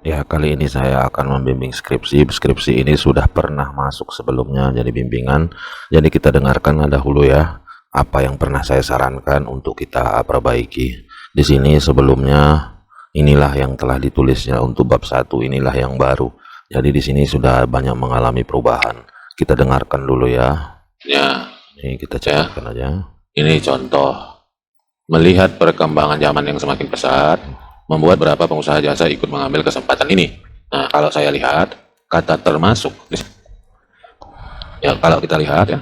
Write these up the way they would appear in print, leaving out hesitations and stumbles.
Ya, kali ini saya akan membimbing skripsi. Skripsi ini sudah pernah masuk sebelumnya jadi bimbingan. Jadi kita dengarkan dahulu ya, apa yang pernah saya sarankan untuk kita perbaiki. Di sini sebelumnya inilah yang telah ditulisnya untuk bab 1, inilah yang baru. Jadi di sini sudah banyak mengalami perubahan. Kita dengarkan dulu ya. Ya, Ini kita catatkan aja. ini contoh. Melihat perkembangan zaman yang semakin pesat, membuat beberapa pengusaha jasa ikut mengambil kesempatan ini. Nah, kalau saya lihat, kata termasuk. Ya, kalau kita lihat ya,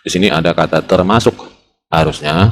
di sini ada kata termasuk. Harusnya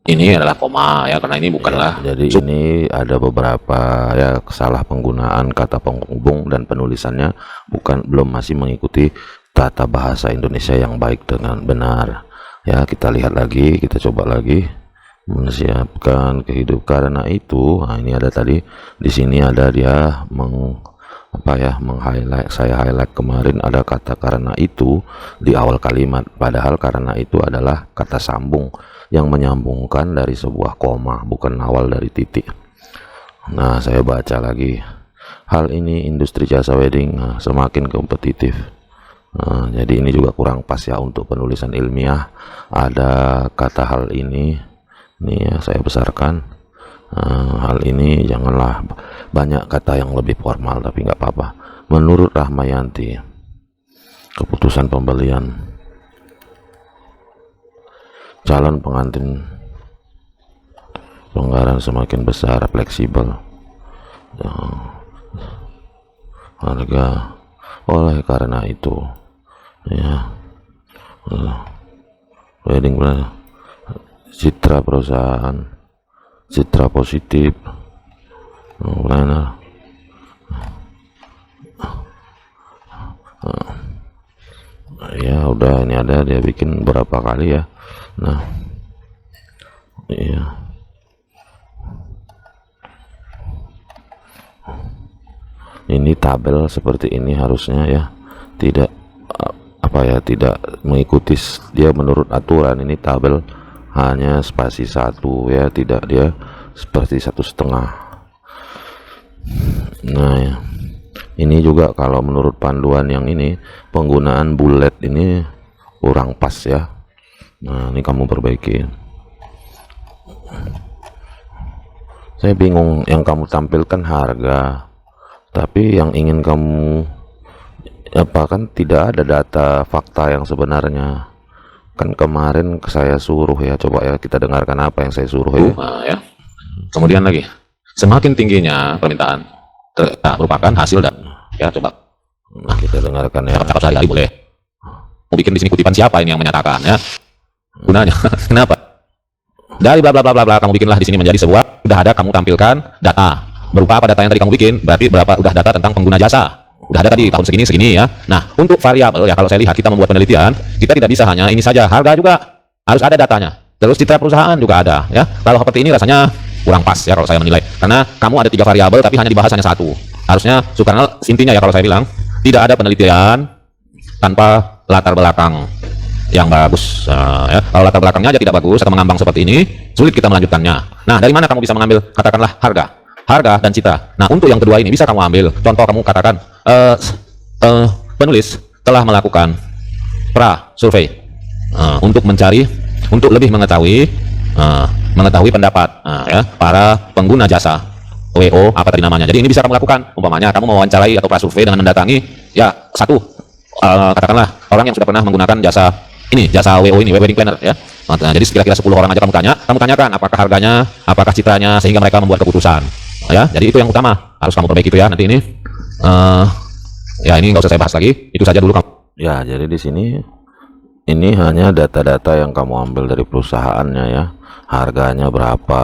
ini adalah koma ya, karena ini bukanlah. Jadi ini ada beberapa ya salah penggunaan kata penghubung dan penulisannya belum masih mengikuti tata bahasa Indonesia yang baik dengan benar. Ya, kita lihat lagi, kita coba lagi. Menyiapkan kehidupan karena itu. Nah, ini ada tadi di sini ada dia meng-highlight, saya highlight kemarin ada kata karena itu di awal kalimat, padahal karena itu adalah kata sambung yang menyambungkan dari sebuah koma, bukan awal dari titik. Nah, saya baca lagi. Hal ini industri jasa wedding semakin kompetitif. Nah, jadi ini juga kurang pas ya untuk penulisan ilmiah. Ada kata hal ini ya, saya besarkan. Hal ini janganlah banyak kata yang lebih formal, tapi nggak apa-apa. Menurut Rahmayanti, keputusan pembelian calon pengantin pelanggaran semakin besar, fleksibel harga. Oleh karena itu ya, wedding planner, citra perusahaan, citra positif, planner. Ya udah, ini ada dia bikin berapa kali ya. Nah, iya. Ini tabel seperti ini harusnya ya, tidak tidak mengikuti dia menurut aturan. Ini tabel hanya spasi 1 ya, tidak dia seperti 1,5. Nah ya, ini juga kalau menurut panduan yang ini penggunaan bullet ini kurang pas ya. Nah, ini kamu perbaiki. Saya bingung, yang kamu tampilkan harga, tapi yang ingin kamu kan tidak ada data fakta yang sebenarnya. Kan kemarin saya suruh ya, coba ya kita dengarkan apa yang saya suruh ya. Ya. Kemudian lagi, semakin tingginya permintaan merupakan hasil dan ya, coba. Nah, kita dengarkan ya. Cakap sehari-hari boleh. Mau bikin di sini kutipan siapa ini yang menyatakan ya? Gunanya kenapa? Dari bla bla bla bla bla kamu bikinlah di sini menjadi sebuah, udah ada kamu tampilkan data. Berupa apa data yang tadi kamu bikin? Berarti berapa udah data tentang pengguna jasa. Udah ada tadi tahun segini ya. Nah, untuk variabel ya, kalau saya lihat kita membuat penelitian, kita tidak bisa hanya ini saja, harga juga harus ada datanya. Terus citra perusahaan juga ada ya. Kalau seperti ini rasanya kurang pas ya kalau saya menilai. Karena kamu ada 3 variabel tapi hanya dibahas hanya 1. Harusnya Soekarno intinya ya, kalau saya bilang tidak ada penelitian tanpa latar belakang yang bagus ya. Kalau latar belakangnya aja tidak bagus atau mengambang seperti ini, sulit kita melanjutkannya. Nah, dari mana kamu bisa mengambil katakanlah harga dan citra? Nah, untuk yang kedua ini bisa kamu ambil contoh, kamu katakan penulis telah melakukan pra-survei untuk lebih mengetahui pendapat ya, para pengguna jasa WO apa tadi namanya. Jadi ini bisa kamu lakukan, umpamanya kamu mewawancarai atau pra-survei dengan mendatangi ya katakanlah orang yang sudah pernah menggunakan jasa WO ini, wedding planner ya. Nah, jadi kira-kira 10 orang aja kamu tanyakan apakah harganya, apakah citranya, sehingga mereka membuat keputusan ya. Jadi itu yang utama harus kamu perbaiki itu ya. Nanti ini ya, ini nggak usah saya bahas lagi, itu saja dulu kamu. Ya, jadi di sini ini hanya data-data yang kamu ambil dari perusahaannya ya. Harganya berapa,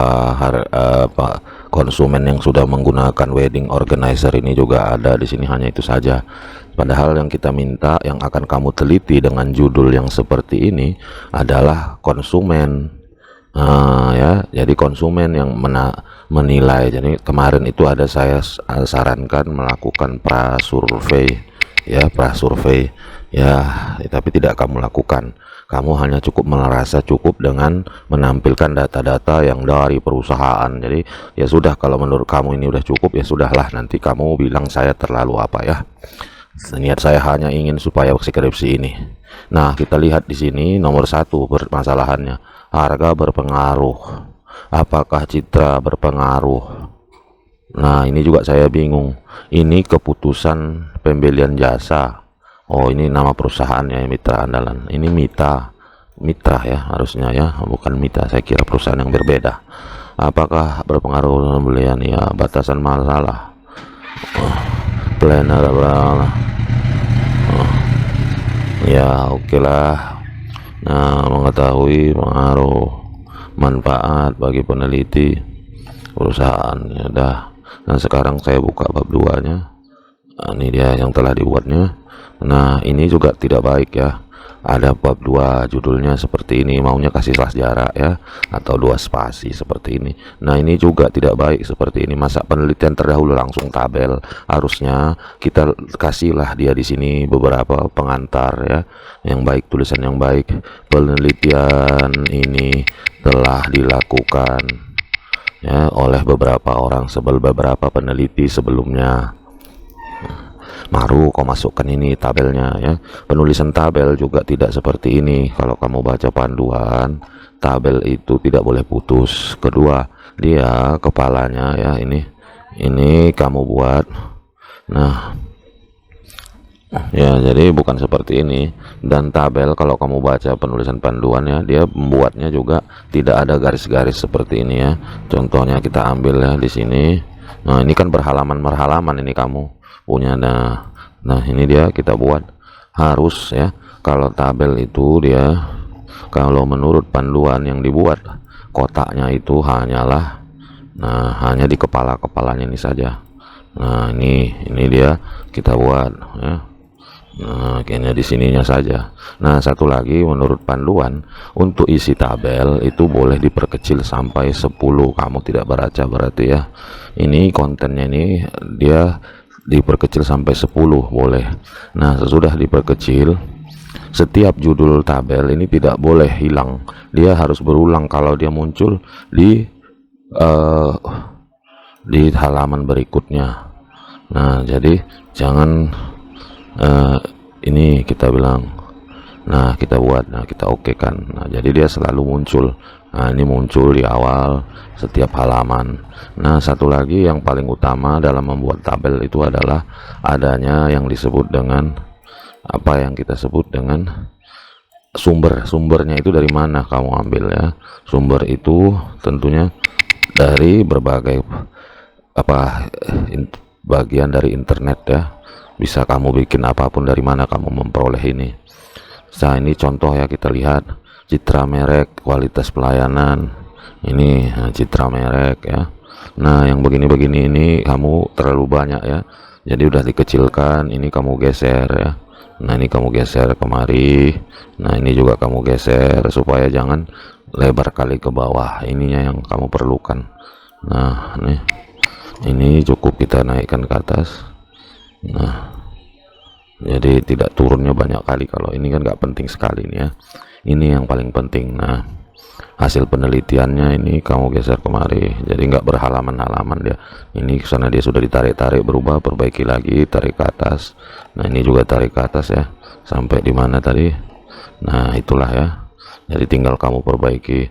konsumen yang sudah menggunakan wedding organizer ini juga ada di sini, hanya itu saja. Padahal yang kita minta, yang akan kamu teliti dengan judul yang seperti ini adalah konsumen. Ya, jadi konsumen yang menilai. Jadi kemarin itu ada saya sarankan melakukan pra-survei ya, tapi tidak kamu lakukan. Kamu hanya cukup merasa cukup dengan menampilkan data-data yang dari perusahaan. Jadi ya sudah, kalau menurut kamu ini udah cukup ya sudahlah, nanti kamu bilang saya terlalu apa ya. Niat saya hanya ingin supaya skripsi ini. Nah, kita lihat di sini nomor 1 permasalahannya, harga berpengaruh. Apakah citra berpengaruh? Nah, ini juga saya bingung. Ini keputusan pembelian jasa. Oh, ini nama perusahaannya, Mitra Andalan. Ini Mitra ya harusnya ya, bukan Mitra. Saya kira perusahaan yang berbeda. Apakah berpengaruh pembelian? Ya, batasan masalah. Planner ya, oke lah. Nah, mengetahui pengaruh manfaat bagi peneliti perusahaan ya udah. Nah, sekarang saya buka bab 2 nya. Nah, ini dia yang telah dibuatnya. Nah, ini juga tidak baik ya, ada bab 2 judulnya seperti ini, maunya kasih jarak ya, atau 2 spasi seperti ini. Nah, ini juga tidak baik seperti ini. Masa penelitian terdahulu langsung tabel? Harusnya kita kasihlah dia di sini beberapa pengantar ya, yang baik, tulisan yang baik. Penelitian ini telah dilakukan ya oleh beberapa orang, beberapa peneliti sebelumnya. Baru kau masukkan ini tabelnya ya. Penulisan tabel juga tidak seperti ini. Kalau kamu baca panduan, tabel itu tidak boleh putus. Kedua, dia kepalanya ya, ini kamu buat. Nah ya, jadi bukan seperti ini. Dan tabel, kalau kamu baca penulisan panduannya, dia membuatnya juga tidak ada garis-garis seperti ini ya. Contohnya kita ambil ya di sini. Nah, ini kan berhalaman ini kamu punya. Nah ini dia kita buat. Harus ya, kalau tabel itu dia, kalau menurut panduan yang dibuat, kotaknya itu hanyalah hanya di kepalanya ini saja. Nah ini dia kita buat ya. Nah, kayaknya di sininya saja. Nah, satu lagi, menurut panduan untuk isi tabel itu boleh diperkecil sampai 10. Kamu tidak baca berarti ya. Ini kontennya ini dia diperkecil sampai 10 boleh. Nah, sesudah diperkecil, setiap judul tabel ini tidak boleh hilang. Dia harus berulang kalau dia muncul di halaman berikutnya. Nah, jadi jangan ini kita bilang, nah kita buat, nah kita oke kan. Nah, jadi dia selalu muncul. Nah, ini muncul di awal setiap halaman. Nah, satu lagi yang paling utama dalam membuat tabel itu adalah adanya yang disebut dengan apa yang kita sebut dengan sumbernya itu dari mana kamu ambil ya. Sumber itu tentunya dari berbagai bagian dari internet ya. Bisa kamu bikin apapun, dari mana kamu memperoleh ini. Nah, ini contoh ya, kita lihat citra merek, kualitas pelayanan. Ini citra merek ya. Nah, yang begini-begini ini kamu terlalu banyak ya. Jadi udah dikecilkan, ini kamu geser ya. Nah, ini kamu geser kemari. Nah, ini juga kamu geser supaya jangan lebar kali ke bawah. Ininya yang kamu perlukan. Nah, ini cukup kita naikkan ke atas. Nah, jadi tidak turunnya banyak kali. Kalau ini kan nggak penting sekali nih ya. Ini yang paling penting. Nah, hasil penelitiannya ini kamu geser kemari, jadi nggak berhalaman-halaman dia. Ini sana dia sudah ditarik-tarik, berubah, perbaiki lagi, tarik ke atas. Nah, ini juga tarik ke atas ya, sampai di mana tadi. Nah, itulah ya, jadi tinggal kamu perbaiki.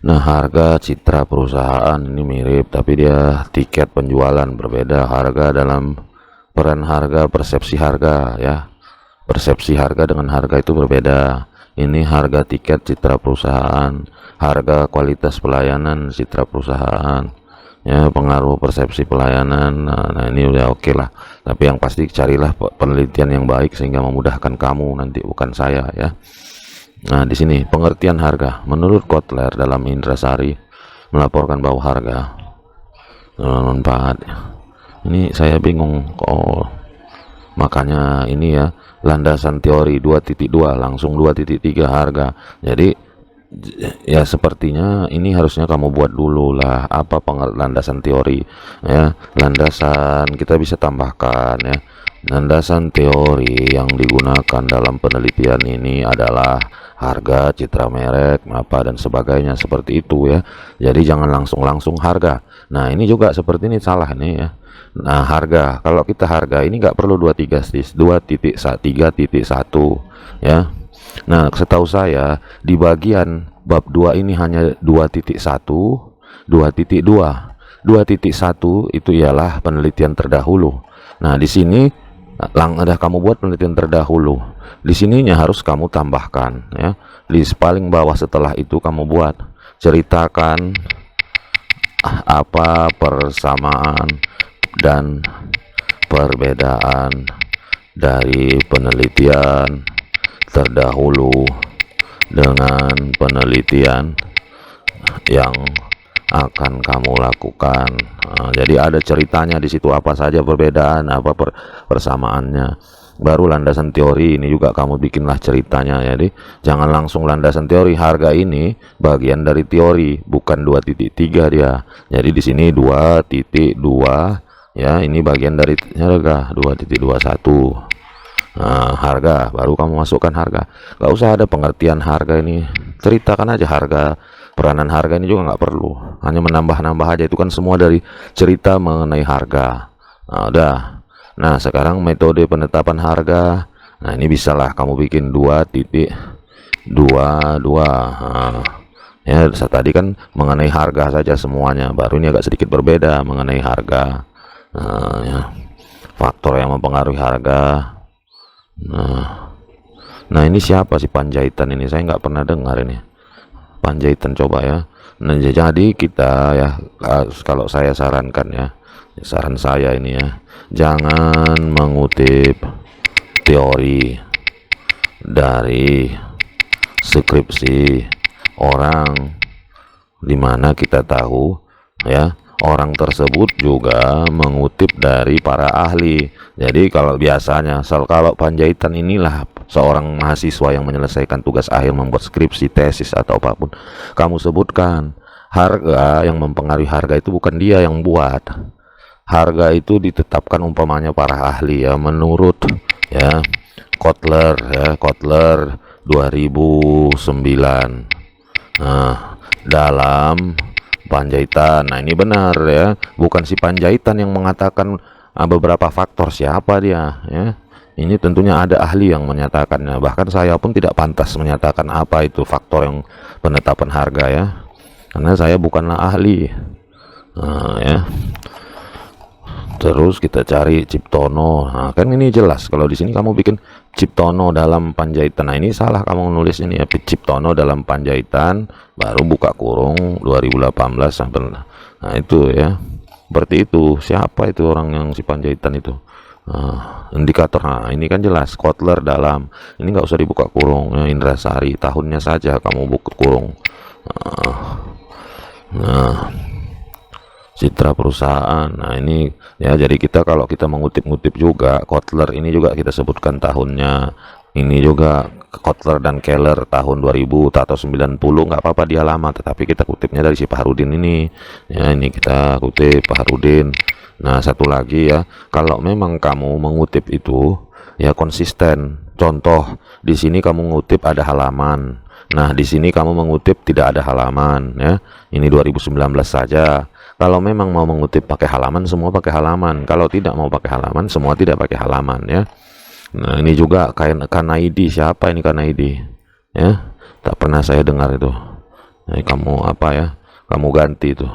Nah, harga citra perusahaan ini mirip, tapi dia tiket penjualan berbeda. Harga dalam peran harga, persepsi harga ya. Persepsi harga dengan harga itu berbeda. Ini harga tiket citra perusahaan, harga kualitas pelayanan citra perusahaan ya, pengaruh persepsi pelayanan. Nah, ini udah oke lah, tapi yang pasti carilah penelitian yang baik sehingga memudahkan kamu nanti, bukan saya ya. Nah, di sini pengertian harga menurut Kotler dalam Indrasari melaporkan bahwa harga manfaat. Ini saya bingung kok, makanya ini ya, landasan teori 2.2 langsung 2.3 harga. Jadi ya sepertinya ini harusnya kamu buat dulu lah apa landasan teori ya. Landasan kita bisa tambahkan ya, Landasan teori yang digunakan dalam penelitian ini adalah harga, citra merek, apa dan sebagainya seperti itu ya. Jadi jangan langsung harga. Nah ini juga seperti ini salah nih ya. Nah harga, kalau kita harga ini nggak perlu 2.3.1 ya. Nah setahu saya di bagian bab 2 ini hanya 2.1, 2.2. 2.1 itu ialah penelitian terdahulu. Nah di sini udah kamu buat penelitian terdahulu, di sininya harus kamu tambahkan ya, di paling bawah setelah itu kamu buat ceritakan apa persamaan dan perbedaan dari penelitian terdahulu dengan penelitian yang akan kamu lakukan. Nah, jadi ada ceritanya di situ apa saja perbedaan, apa persamaannya. Baru landasan teori ini juga kamu bikinlah ceritanya. Jadi jangan langsung landasan teori. Harga ini bagian dari teori, bukan 2.3 dia. Jadi di sini 2.2 ya, ini bagian dari harga 2.21. Nah, harga baru kamu masukkan harga. Gak usah ada pengertian harga ini, ceritakan aja harga. Peranan harga ini juga nggak perlu, hanya menambah-nambah aja, itu kan semua dari cerita mengenai harga. Nah, udah. Nah sekarang metode penetapan harga. Nah ini bisalah kamu bikin 2.22. Nah, ya tadi kan mengenai harga saja semuanya, baru ini agak sedikit berbeda mengenai harga. Nah, ya. Faktor yang mempengaruhi harga. Nah ini siapa sih Panjaitan ini? Saya nggak pernah dengar ini Panjaitan, coba ya. Nah jadi kita ya, kalau saya sarankan ya, saran saya ini ya, jangan mengutip teori dari skripsi orang, dimana kita tahu ya orang tersebut juga mengutip dari para ahli. Jadi kalau biasanya kalau Panjaitan inilah seorang mahasiswa yang menyelesaikan tugas akhir membuat skripsi, tesis atau apapun, kamu sebutkan harga yang mempengaruhi harga itu bukan dia yang buat. Harga itu ditetapkan umpamanya para ahli ya, menurut ya Kotler ya, Kotler 2009. Nah, dalam Panjaitan. Nah, ini benar ya, bukan si Panjaitan yang mengatakan beberapa faktor, siapa dia ya. Ini tentunya ada ahli yang menyatakannya. Bahkan saya pun tidak pantas menyatakan apa itu faktor yang penetapan harga ya, karena saya bukanlah ahli. Nah, ya. Terus kita cari Ciptono. Nah, kan ini jelas kalau di sini kamu bikin Ciptono dalam Panjaitan. Nah, ini salah kamu nulis ini ya, Ciptono dalam Panjaitan baru buka kurung 2018 sampai. Nah, itu ya. Berarti itu siapa itu orang yang si Panjaitan itu? Indikator. Nah ini kan jelas Kotler dalam, ini nggak usah dibuka kurung ya, Indrasari tahunnya saja kamu buka kurung. Nah citra perusahaan. Nah ini ya, jadi kita kalau kita mengutip-ngutip juga Kotler ini juga kita sebutkan tahunnya. Ini juga Kotler dan Keller tahun 2000 atau 90, nggak apa-apa dia lama, tetapi kita kutipnya dari si Paharudin ini ya, ini kita kutip Paharudin. Nah satu lagi ya, kalau memang kamu mengutip itu ya konsisten. Contoh di sini kamu mengutip ada halaman, nah di sini kamu mengutip tidak ada halaman ya, ini 2019 saja. Kalau memang mau mengutip pakai halaman, semua pakai halaman. Kalau tidak mau pakai halaman, semua tidak pakai halaman ya. Nah ini juga kayak Kanaidi, siapa ini Kanaidi ya, tak pernah saya dengar itu. Nah, kamu apa ya, kamu ganti itu.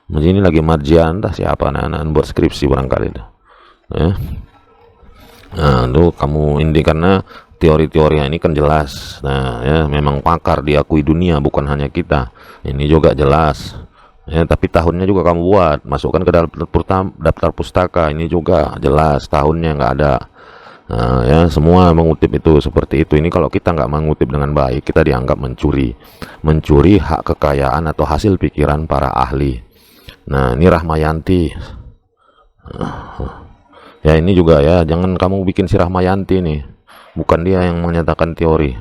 Ini lagi marjian, entah siapa anak-anak buat skripsi barangkali itu ya. Nah itu kamu ini, karena teori-teorinya ini kan jelas. Nah ya, memang pakar diakui dunia, bukan hanya kita. Ini juga jelas ya, tapi tahunnya juga kamu buat, masukkan ke dalam daftar pustaka. Ini juga jelas tahunnya nggak ada. Nah, ya semua mengutip itu seperti itu. Ini kalau kita nggak mengutip dengan baik, kita dianggap mencuri hak kekayaan atau hasil pikiran para ahli. Nah ini Rahmayanti ya, ini juga ya, jangan kamu bikin si Rahmayanti nih, bukan dia yang menyatakan teori.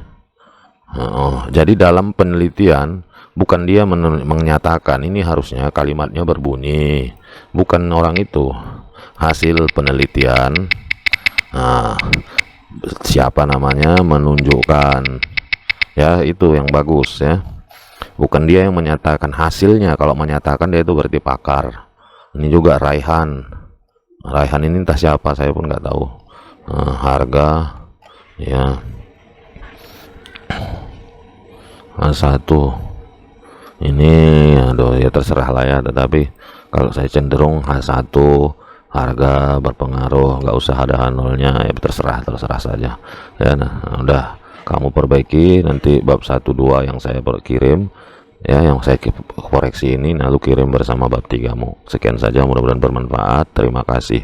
Jadi dalam penelitian bukan dia menyatakan, ini harusnya kalimatnya berbunyi, bukan orang itu. Hasil penelitian Nah, siapa namanya menunjukkan, ya itu yang bagus ya, bukan dia yang menyatakan hasilnya. Kalau menyatakan dia itu berarti pakar. Ini juga Raihan ini entah siapa, saya pun nggak tahu. Harga ya H1 ini, aduh ya terserah lah ya, tetapi kalau saya cenderung H1 harga berpengaruh, nggak usah ada H0-nya ya, terserah saja ya. Nah, udah kamu perbaiki nanti bab 1-2 yang saya kirim ya, yang saya koreksi ini, lalu kirim bersama bab 3mu. Sekian saja, mudah-mudahan bermanfaat. Terima kasih.